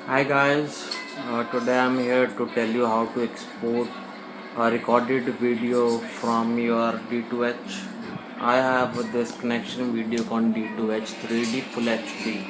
Hi guys, today I'm here to tell you how to export a recorded video from your D2H. I have this connection video on D2H 3D Full HD.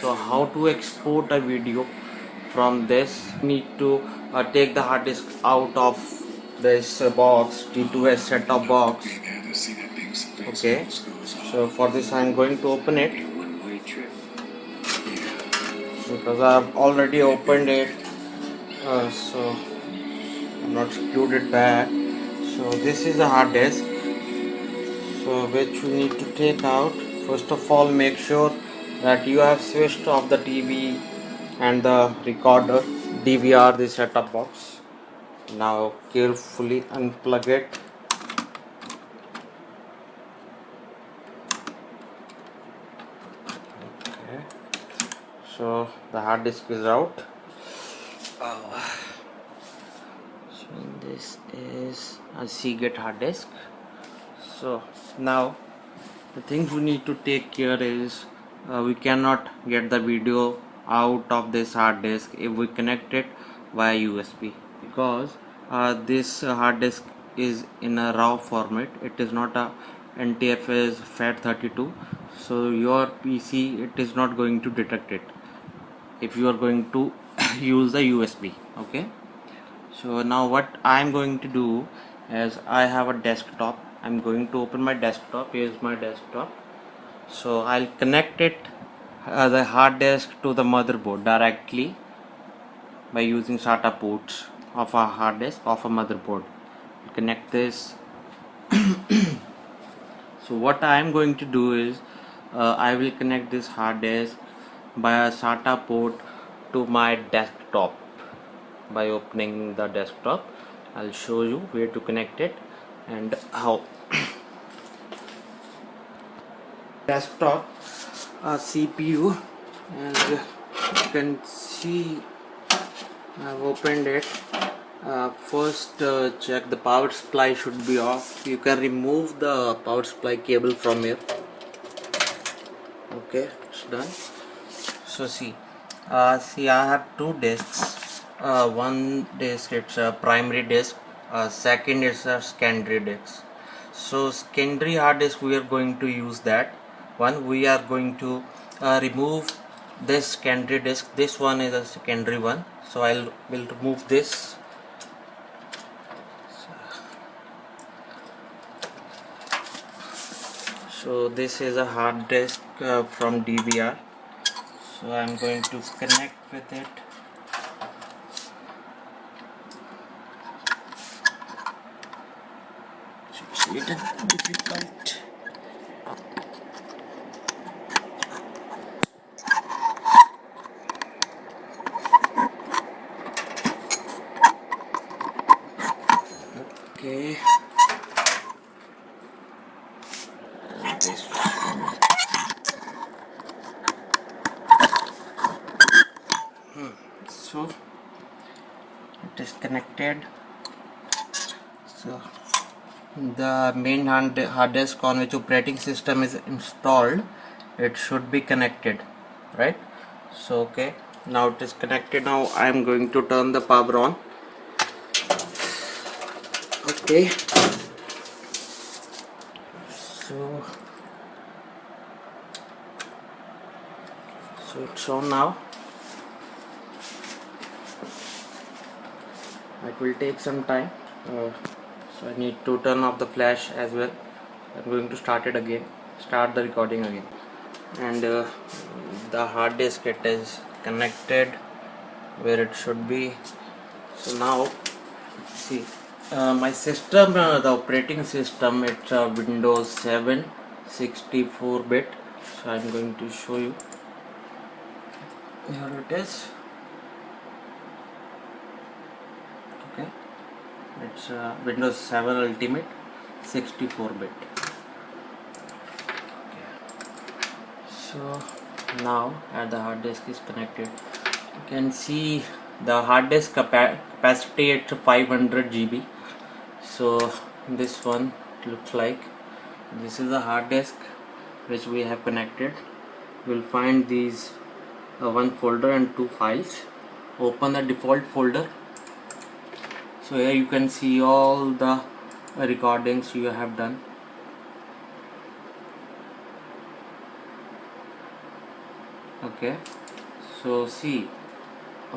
So how to export a video from this? Need to take the hard disk out of this box, D2H set-top box. Okay, so for this I'm going to open it because I've already opened it. So I'm not screwed it back. So this is a hard disk, so which you need to take out. First of all, make sure that you have switched off the TV and the recorder, DVR, the setup box. Now carefully unplug it. Okay, so the hard disk is out. So this is a Seagate hard disk. So now the things we need to take care is we cannot get the video out of this hard disk if we connect it via USB, because this hard disk is in a raw format. It is not a NTFS FAT32, so your PC, it is not going to detect it if you are going to use the USB. Okay, so now what I'm going to do is, I have a desktop. I'm going to open my desktop. Here's my desktop. So I'll connect it, the hard disk, to the motherboard directly by using SATA ports of a hard disk of a motherboard. Connect this. So what I am going to do is, I will connect this hard disk by a SATA port to my desktop. By opening the desktop, I'll show you where to connect it and how. Desktop CPU, and you can see I've opened it. First, check the power supply should be off. You can remove the power supply cable from here. Okay, it's done. So see, I have two disks. One disk, it's a primary disk. Second is a secondary disk. So secondary hard disk, we are going to use that one. We are going to remove this secondary disk. This one is a secondary one, so will remove this. So this is a hard disk from DVR. So I'm going to connect with it. It's a little difficult. Okay. This one. So it is connected. So the main hard disk on which operating system is installed, it should be connected, right? So okay, now it is connected. Now I am going to turn the power on. Okay, so it's on now. It will take some time, so I need to turn off the flash as well. I'm going to start it again, start the recording again. And the hard disk, it is connected where it should be. So now see, my system, the operating system, it's Windows 7 64-bit. So I'm going to show you. Here it is. Okay, it's Windows 7 Ultimate 64-bit. So now as the hard disk is connected, you can see the hard disk capacity at 500 GB. So this one looks like, this is the hard disk which we have connected. You'll find these one folder and two files. Open the default folder. So here you can see all the recordings you have done. Okay, so see,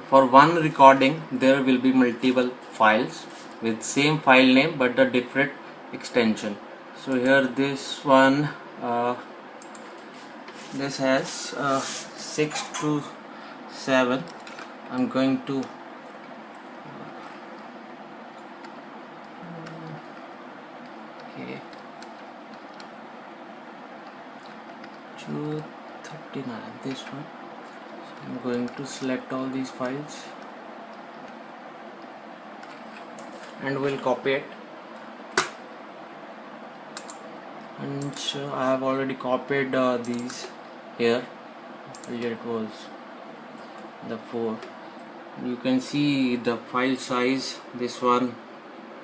for one recording there will be multiple files with same file name but a different extension. So here this one, this has 6 to 7. I'm going to okay, 239, this one. So I'm going to select all these files and we'll copy it. And so I have already copied these here. Earlier it was the 4. You can see the file size. This one,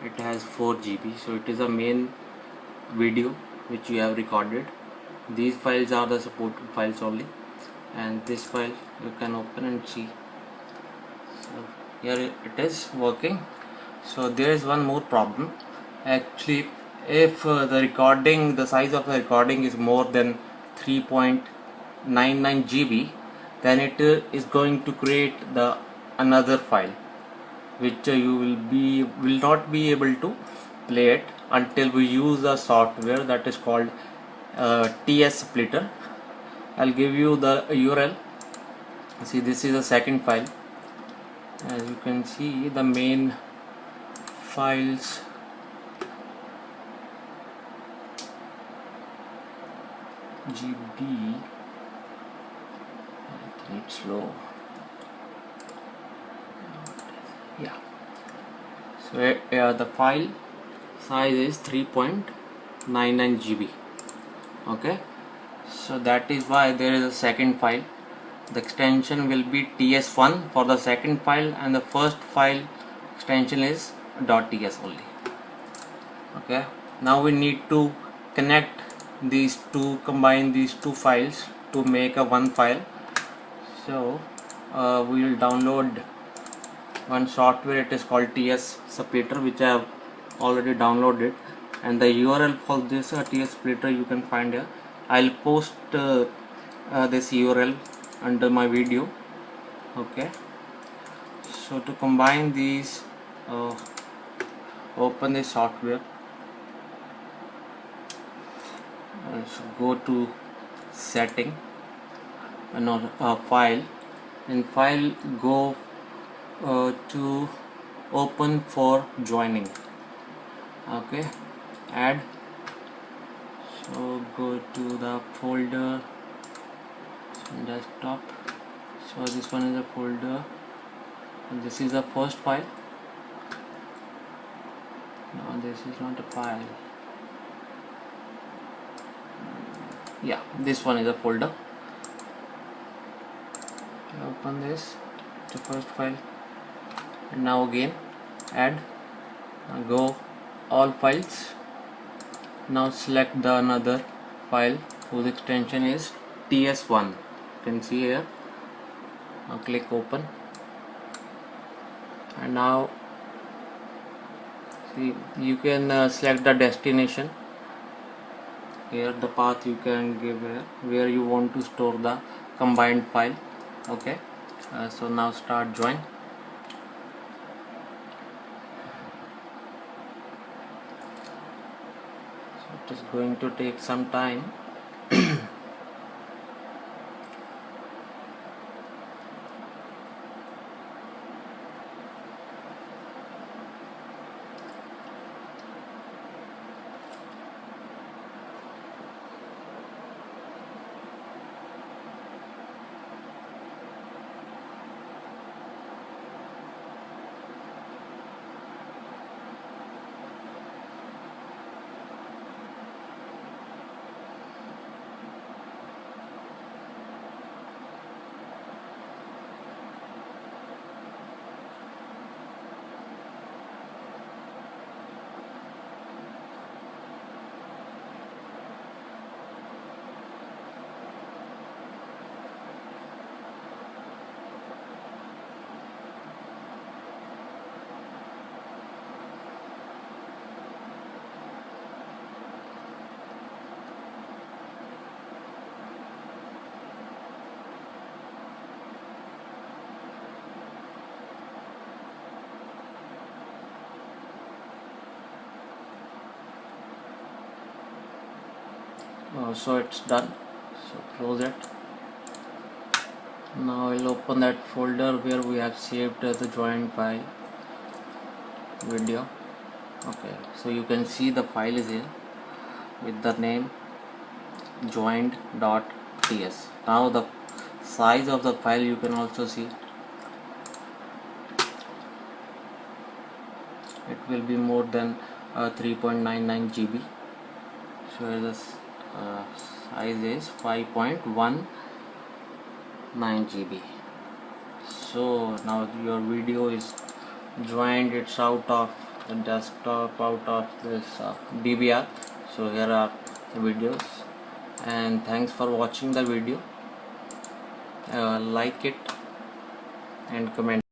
it has 4 GB, so it is a main video which you have recorded. These files are the supported files only, and this file you can open and see. So here it is working. So there is one more problem. Actually, if the size of the recording is more than 3.99 GB, then it is going to create the another file which you will not be able to play it until we use a software that is called TS Splitter. I'll give you the URL. See, this is the second file. As you can see, the main files GB, I think it's slow. Yeah, so the file size is 3.99 GB. okay, so that is why there is a second file. The extension will be TS1 for the second file, and the first file extension is .ts only. Okay, now we need to connect these two, combine these two files to make a one file. So we will download one software. It is called TS Splitter, which I have already downloaded, and the URL for this TS Splitter you can find here. I'll post this URL under my video. Okay, so to combine these, open the software. So go to setting, file, and file, go to open for joining. Okay, add. So go to the folder, desktop. So this one is a folder, and this is the first file. No, this is not a file. Yeah, this one is a folder. Open this, the first file, and now again add. Now go all files. Now select the another file whose extension is TS1. You can see here. Now click open, and now see, you can select the destination. Here the path you can give here where you want to store the combined file. Okay, so now start join. So it is going to take some time. So it's done, so close it. Now I'll open that folder where we have saved the joined file video. Okay, so you can see the file is here with the name joined.ts. Now the size of the file you can also see, it will be more than 3.99 GB. So the size is 5.19 GB. So now your video is joined, it's out of the desktop, out of this DVR. So here are the videos, and thanks for watching the video. Like it and comment.